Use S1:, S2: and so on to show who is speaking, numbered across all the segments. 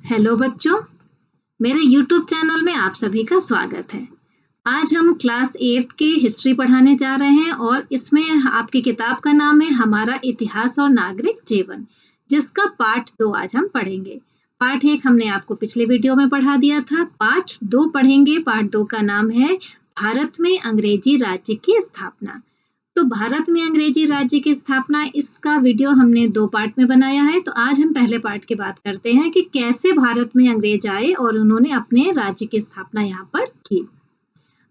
S1: Hello बच्चों, मेरे YouTube channel में आप सभी का स्वागत है। आज हम क्लास 8 की हिस्ट्री पढ़ाने जा रहे हैं और इसमें आपकी किताब का नाम है हमारा इतिहास और नागरिक जीवन, जिसका पार्ट 2 आज हम पढ़ेंगे। पार्ट 1 हमने आपको पिछले वीडियो में पढ़ा दिया था, पार्ट 2 पढ़ेंगे। पार्ट 2 का नाम है भारत में अंग्रेजी राज्य की स्थापना। तो भारत में अंग्रेजी राज्य की स्थापना, इसका वीडियो हमने 2 पार्ट में बनाया है। तो आज हम पहले पार्ट की बात करते हैं कि कैसे भारत में अंग्रेज आए और उन्होंने अपने राज्य की स्थापना यहाँ पर की।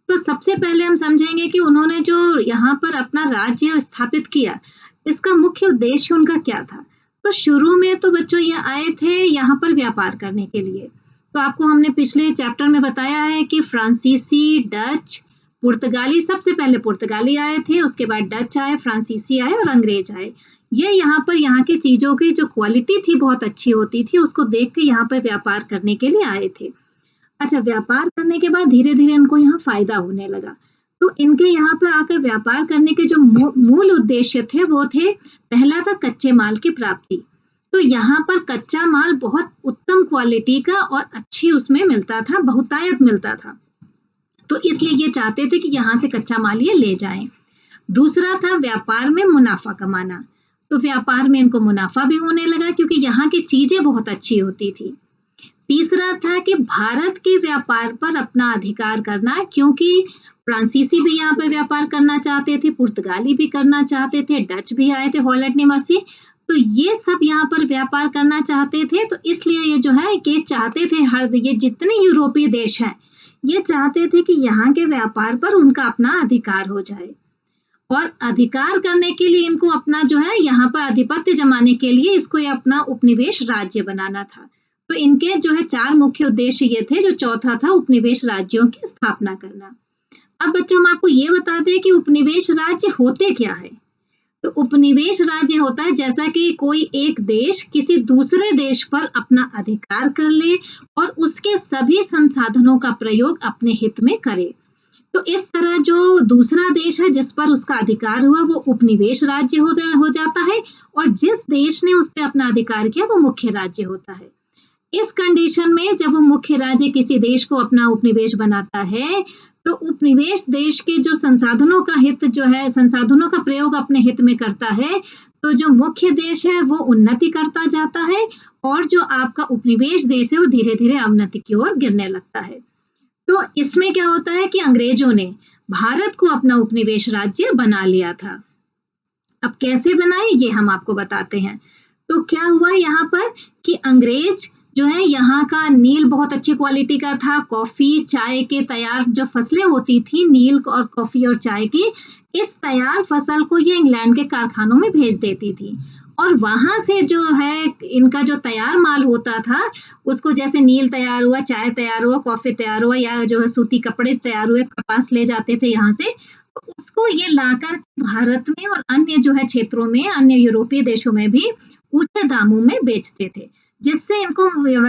S1: तो सबसे पहले हम समझेंगे कि उन्होंने जो यहाँ पर अपना राज्य स्थापित किया, इसका मुख्य उद्देश्य उनका क्या था। तो शुरू में तो बच्चों ये आए थे यहाँ पर व्यापार करने के लिए। तो आपको हमने पिछले चैप्टर में बताया है कि फ्रांसीसी, डच, पुर्तगाली, सबसे पहले पुर्तगाली आए थे, उसके बाद डच आए, फ्रांसीसी आए और अंग्रेज आए। ये यहाँ पर यहाँ की चीजों की जो क्वालिटी थी बहुत अच्छी होती थी, उसको देख के यहाँ पर व्यापार करने के लिए आए थे। अच्छा, व्यापार करने के बाद धीरे धीरे इनको यहाँ फायदा होने लगा। तो इनके यहाँ पर आकर व्यापार करने के जो मूल उद्देश्य थे वो थे, पहला था कच्चे माल की प्राप्ति। तो यहाँ पर कच्चा माल बहुत उत्तम क्वालिटी का और अच्छी उसमें मिलता था, बहुतायत मिलता था। तो इसलिए ये चाहते थे कि यहाँ से कच्चा माल ये ले जाएं। दूसरा था व्यापार में मुनाफा कमाना। तो व्यापार में इनको मुनाफा भी होने लगा क्योंकि यहाँ की चीजें बहुत अच्छी होती थी। तीसरा था कि भारत के व्यापार पर अपना अधिकार करना, क्योंकि फ्रांसीसी भी यहाँ पर व्यापार करना चाहते थे, पुर्तगाली भी करना चाहते थे, डच भी आए थे, हॉलैंड निवासी। तो ये सब यहाँ पर व्यापार करना चाहते थे। तो इसलिए ये जो है कि चाहते थे ये जितने यूरोपीय देश हैं, ये चाहते थे कि यहाँ के व्यापार पर उनका अपना अधिकार हो जाए। और अधिकार करने के लिए इनको अपना जो है यहाँ पर आधिपत्य जमाने के लिए इसको ये अपना उपनिवेश राज्य बनाना था। तो इनके जो है 4 मुख्य उद्देश्य ये थे। जो चौथा था उपनिवेश राज्यों की स्थापना करना। अब बच्चों हम आपको ये बता दें कि उपनिवेश राज्य होते क्या है। तो उपनिवेश राज्य होता है जैसा कि कोई एक देश किसी दूसरे देश पर अपना अधिकार कर ले और उसके सभी संसाधनों का प्रयोग अपने हित में करे। तो इस तरह जो दूसरा देश है जिस पर उसका अधिकार हुआ वो उपनिवेश राज्य हो जाता है, और जिस देश ने उस पर अपना अधिकार किया वो मुख्य राज्य होता है। इस कंडीशन में जब वो मुख्य राज्य किसी देश को अपना उपनिवेश बनाता है, तो उपनिवेश देश के जो संसाधनों का हित जो है, संसाधनों का प्रयोग अपने हित में करता है, तो जो मुख्य देश है वो उन्नति करता जाता है और जो आपका उपनिवेश देश है वो धीरे धीरे अवनति की ओर गिरने लगता है। तो इसमें क्या होता है कि अंग्रेजों ने भारत को अपना उपनिवेश राज्य बना लिया था। अब कैसे बनाए ये हम आपको बताते हैं। तो क्या हुआ यहाँ पर कि अंग्रेज जो है, यहाँ का नील बहुत अच्छी क्वालिटी का था। कॉफी, चाय के तैयार जो फसलें होती थी, नील और कॉफी और चाय की, इस तैयार फसल को ये इंग्लैंड के कारखानों में भेज देती थी। और वहां से जो है इनका जो तैयार माल होता था, उसको जैसे नील तैयार हुआ, चाय तैयार हुआ, कॉफी तैयार हुआ, या जो है सूती कपड़े तैयार हुए, कपास ले जाते थे यहाँ से, तो उसको ये लाकर भारत में और अन्य जो है क्षेत्रों में, अन्य यूरोपीय देशों में भी ऊंचे दामों में बेचते थे, जिससे इनको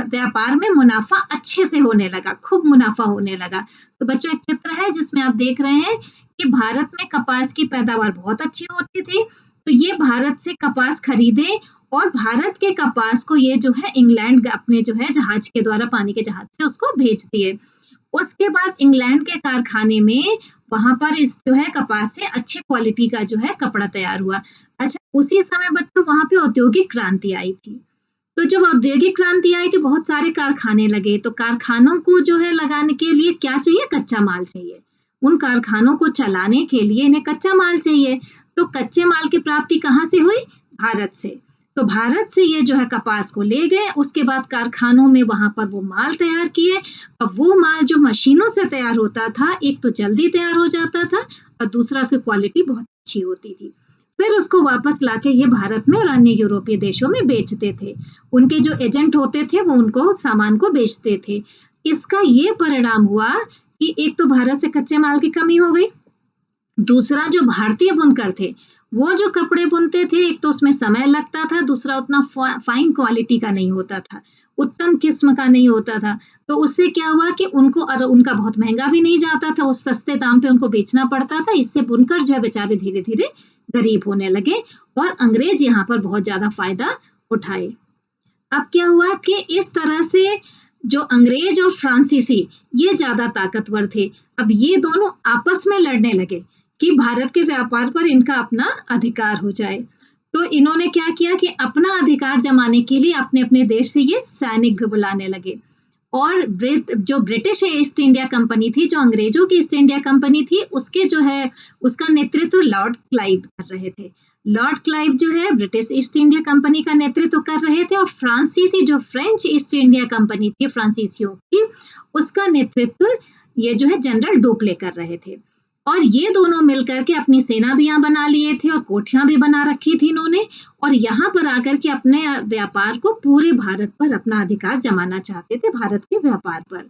S1: व्यापार में मुनाफा अच्छे से होने लगा, खूब मुनाफा होने लगा। तो बच्चों एक चित्र है जिसमें आप देख रहे हैं कि भारत में कपास की पैदावार बहुत अच्छी होती थी। तो ये भारत से कपास खरीदे और भारत के कपास को ये जो है इंग्लैंड अपने जो है जहाज के द्वारा, पानी के जहाज से उसको भेज दिए। उसके बाद इंग्लैंड के कारखाने में वहां पर इस जो है कपास से अच्छी क्वालिटी का जो है कपड़ा तैयार हुआ। अच्छा, उसी समय बच्चों वहां पे औद्योगिक क्रांति आई थी। तो जब औद्योगिक क्रांति आई तो बहुत सारे कारखाने लगे। तो कारखानों को जो है लगाने के लिए क्या चाहिए, कच्चा माल चाहिए। उन कारखानों को चलाने के लिए इन्हें कच्चा माल चाहिए। तो कच्चे माल की प्राप्ति कहाँ से हुई, भारत से। तो भारत से ये जो है कपास को ले गए, उसके बाद कारखानों में वहां पर वो माल तैयार किए। अब वो माल जो मशीनों से तैयार होता था, एक तो जल्दी तैयार हो जाता था और दूसरा उसकी क्वालिटी बहुत अच्छी होती थी। फिर उसको वापस लाके ये भारत में और अन्य यूरोपीय देशों में बेचते थे। उनके जो एजेंट होते थे वो उनको सामान को बेचते थे। इसका ये परिणाम हुआ कि एक तो भारत से कच्चे माल की कमी हो गई, दूसरा जो भारतीय बुनकर थे वो जो कपड़े बुनते थे, एक तो उसमें समय लगता था, दूसरा उतना फाइन क्वालिटी का नहीं होता था, उत्तम किस्म का नहीं होता था। तो उससे क्या हुआ कि उनको और उनका बहुत महंगा भी नहीं जाता था, उस सस्ते दाम पे उनको बेचना पड़ता था। इससे बुनकर जो है बेचारे धीरे धीरे गरीब होने लगे और अंग्रेज यहाँ पर बहुत ज्यादा फायदा उठाए। अब क्या हुआ कि इस तरह से जो अंग्रेज और फ्रांसीसी ये ज्यादा ताकतवर थे। अब ये दोनों आपस में लड़ने लगे कि भारत के व्यापार पर इनका अपना अधिकार हो जाए। तो इन्होंने क्या किया कि अपना अधिकार जमाने के लिए अपने अपने देश से ये सैनिक भी बुलाने लगे। और जो ब्रिटिश ईस्ट इंडिया कंपनी थी, जो अंग्रेजों की ईस्ट इंडिया कंपनी थी, उसके जो है उसका नेतृत्व लॉर्ड क्लाइव कर रहे थे। लॉर्ड क्लाइव जो है ब्रिटिश ईस्ट इंडिया कंपनी का नेतृत्व कर रहे थे, और फ्रांसीसी जो फ्रेंच ईस्ट इंडिया कंपनी थी फ्रांसीसियों की, उसका नेतृत्व ये जो है जनरल डुप्ले कर रहे थे। और ये दोनों मिलकर के अपनी सेना भी यहाँ बना लिए थे और कोठियां भी बना रखी थी इन्होंने, और यहाँ पर आकर के अपने व्यापार को पूरे भारत पर अपना अधिकार जमाना चाहते थे, भारत के व्यापार पर।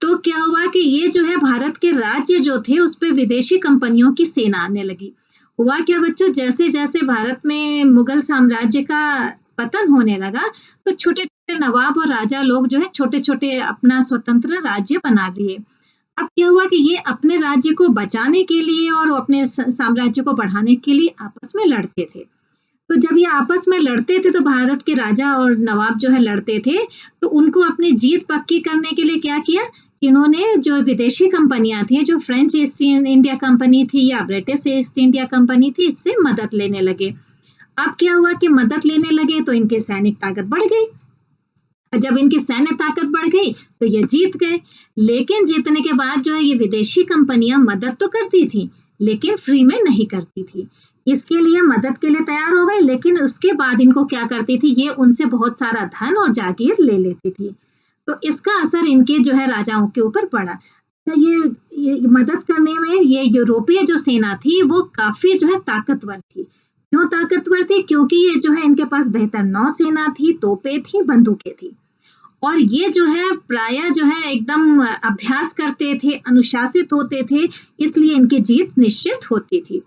S1: तो क्या हुआ कि ये जो है भारत के राज्य जो थे उस पे विदेशी कंपनियों की सेना आने लगी। हुआ क्या बच्चों, जैसे जैसे भारत में मुगल साम्राज्य का पतन होने लगा, तो छोटे छोटे नवाब और राजा लोग जो है छोटे छोटे अपना स्वतंत्र राज्य बना लिए। अब क्या हुआ कि ये अपने राज्य को बचाने के लिए और अपने साम्राज्य को बढ़ाने के लिए आपस में लड़ते थे। तो जब ये आपस में लड़ते थे तो भारत के राजा और नवाब जो है लड़ते थे, तो उनको अपनी जीत पक्की करने के लिए क्या किया, इन्होंने जो विदेशी कंपनियां थी, जो फ्रेंच ईस्ट इंडिया कंपनी थी या ब्रिटिश ईस्ट इंडिया कंपनी थी, इससे मदद लेने लगे। अब क्या हुआ कि मदद लेने लगे तो इनकी सैनिक ताकत बढ़ गई। जब इनकी सैन्य ताकत बढ़ गई तो ये जीत गए। लेकिन जीतने के बाद जो है ये विदेशी कंपनियां मदद तो करती थी, लेकिन फ्री में नहीं करती थी। इसके लिए मदद के लिए तैयार हो गए, लेकिन उसके बाद इनको क्या करती थी, ये उनसे बहुत सारा धन और जागीर ले लेती थी। तो इसका असर इनके जो है राजाओं के ऊपर पड़ा। तो ये मदद करने में ये यूरोपीय जो सेना थी वो काफी जो है ताकतवर थी। क्यों ताकतवर थी? क्योंकि ये जो है इनके पास बेहतर नौसेना थी, तोपें थी, बंदूकें थी। और ये जो है प्राय जो है एकदम अभ्यास करते थे, अनुशासित होते थे, इसलिए इनकी जीत निश्चित होती थी।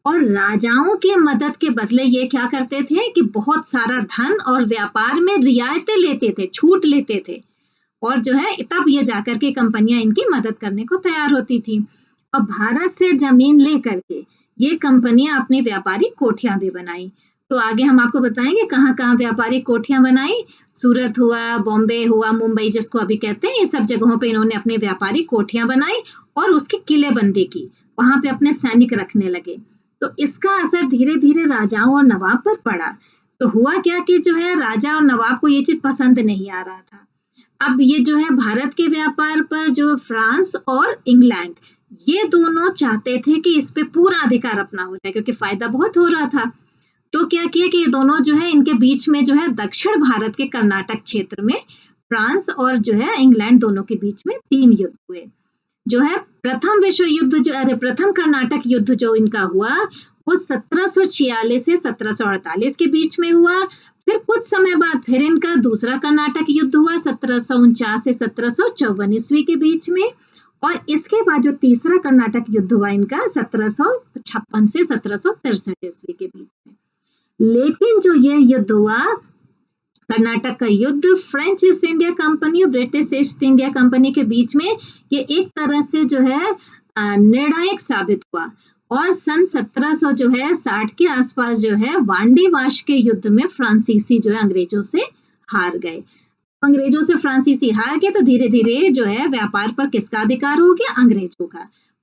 S1: और राजाओं के मदद के बदले ये क्या करते थे कि बहुत सारा धन और व्यापार में रियायतें लेते थे, छूट लेते थे। और जो है तब ये जाकर के कंपनियां इनकी मदद करने को तैयार होती थी। और भारत से जमीन लेकर के ये कंपनियां अपनी व्यापारिक कोठियां भी बनाई। तो आगे हम आपको बताएंगे कहाँ कहाँ व्यापारिक कोठियां बनाई। सूरत हुआ, बॉम्बे हुआ, मुंबई जिसको अभी कहते हैं, ये सब जगहों पे इन्होंने अपनी व्यापारिक कोठियां बनाई और उसकी किलेबंदी की, वहां पे अपने सैनिक रखने लगे। तो इसका असर धीरे धीरे राजाओं और नवाब पर पड़ा। तो हुआ क्या कि जो है राजा और नवाब को ये चीज पसंद नहीं आ रहा था। अब ये जो है भारत के व्यापार पर जो फ्रांस और इंग्लैंड, ये दोनों चाहते थे कि इस पे पूरा अधिकार अपना हो जाए, क्योंकि फायदा बहुत हो रहा था। तो क्या किया कि ये दोनों जो है इनके बीच में जो है दक्षिण भारत के कर्नाटक क्षेत्र में फ्रांस और जो है इंग्लैंड दोनों के बीच में 3 युद्ध हुए। जो है प्रथम विश्व युद्ध जो प्रथम कर्नाटक युद्ध जो इनका हुआ वो 1746 से 1748 के बीच में हुआ। फिर कुछ समय बाद फिर इनका दूसरा कर्नाटक युद्ध हुआ 1749 से 1754 ईस्वी के बीच में। और इसके बाद जो तीसरा कर्नाटक युद्ध हुआ इनका 1756 से 1763 ईस्वी के बीच में। लेकिन जो ये युद्ध हुआ कर्नाटक का युद्ध फ्रेंच ईस्ट इंडिया कंपनी और ब्रिटिश ईस्ट इंडिया कंपनी के बीच में, ये एक तरह से जो है निर्णायक साबित हुआ। और सन 1700 जो है 60 के आसपास जो है वांडी वाश के युद्ध में फ्रांसीसी जो है अंग्रेजों से हार गए। अंग्रेजों से फ्रांसीसी हार गए तो धीरे धीरे जो है व्यापार पर किसका अधिकार हो गया? अंग्रेजों का।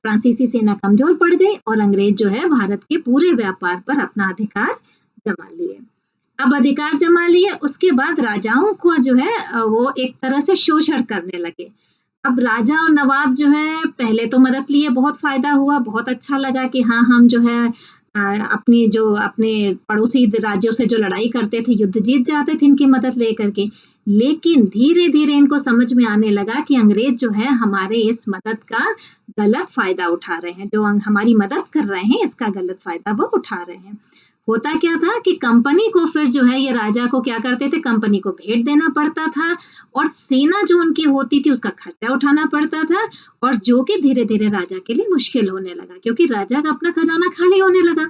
S1: फ्रांसीसी सेना कमजोर पड़ गई और अंग्रेज जो है भारत के पूरे व्यापार पर अपना अधिकार जमा लिए। अब अधिकार जमा लिए, उसके बाद राजाओं को जो है वो एक तरह से शोषण करने लगे। अब राजा और नवाब जो है पहले तो मदद लिए, बहुत फायदा हुआ, बहुत अच्छा लगा कि हाँ हम जो है अपने पड़ोसी राज्यों से जो लड़ाई करते थे, युद्ध जीत जाते थे इनकी मदद लेकर के। लेकिन धीरे धीरे इनको समझ में आने लगा कि अंग्रेज जो है हमारे इस मदद का गलत फायदा उठा रहे हैं, जो हमारी मदद कर रहे हैं इसका गलत फायदा वो उठा रहे हैं। होता क्या था कि कंपनी को फिर जो है ये राजा को क्या करते थे, कंपनी को भेंट देना पड़ता था और सेना जो उनकी होती थी उसका खर्चा उठाना पड़ता था, और जो कि धीरे धीरे राजा के लिए मुश्किल होने लगा, क्योंकि राजा का अपना खजाना खाली होने लगा।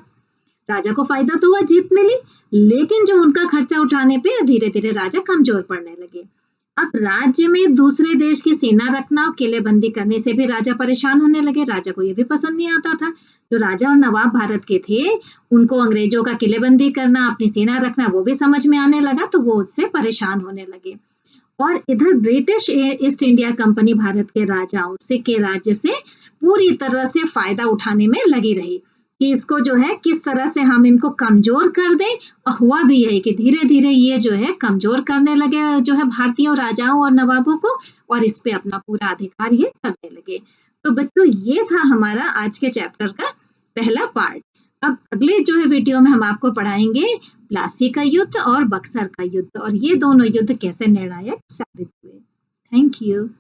S1: राजा को फायदा तो हुआ, जीत मिली, लेकिन जो उनका खर्चा उठाने पे धीरे धीरे राजा कमजोर पड़ने लगे। अब राज्य में दूसरे देश की सेना रखना और किलेबंदी करने से भी राजा परेशान होने लगे। राजा को ये भी पसंद नहीं आता था। जो राजा और नवाब भारत के थे, उनको अंग्रेजों का किलेबंदी करना, अपनी सेना रखना वो भी समझ में आने लगा, तो वो उससे परेशान होने लगे। और इधर British east India company Bharat के राजाओं से के राज्य से पूरी तरह से फायदा उठाने में लगी रही कि इसको जो है किस तरह से हम इनको कमजोर कर दें। और हुआ भी यही कि धीरे धीरे ये जो है कमजोर करने लगे जो है भारतीय राजाओं और नवाबों को, और इस पे अपना पूरा अधिकार ये करने लगे। तो बच्चों, ये था हमारा आज के चैप्टर का पहला पार्ट। अब अगले जो है वीडियो में हम आपको पढ़ाएंगे प्लासी का युद्ध और बक्सर का युद्ध, और ये दोनों युद्ध कैसे निर्णायक साबित हुए। Thank you.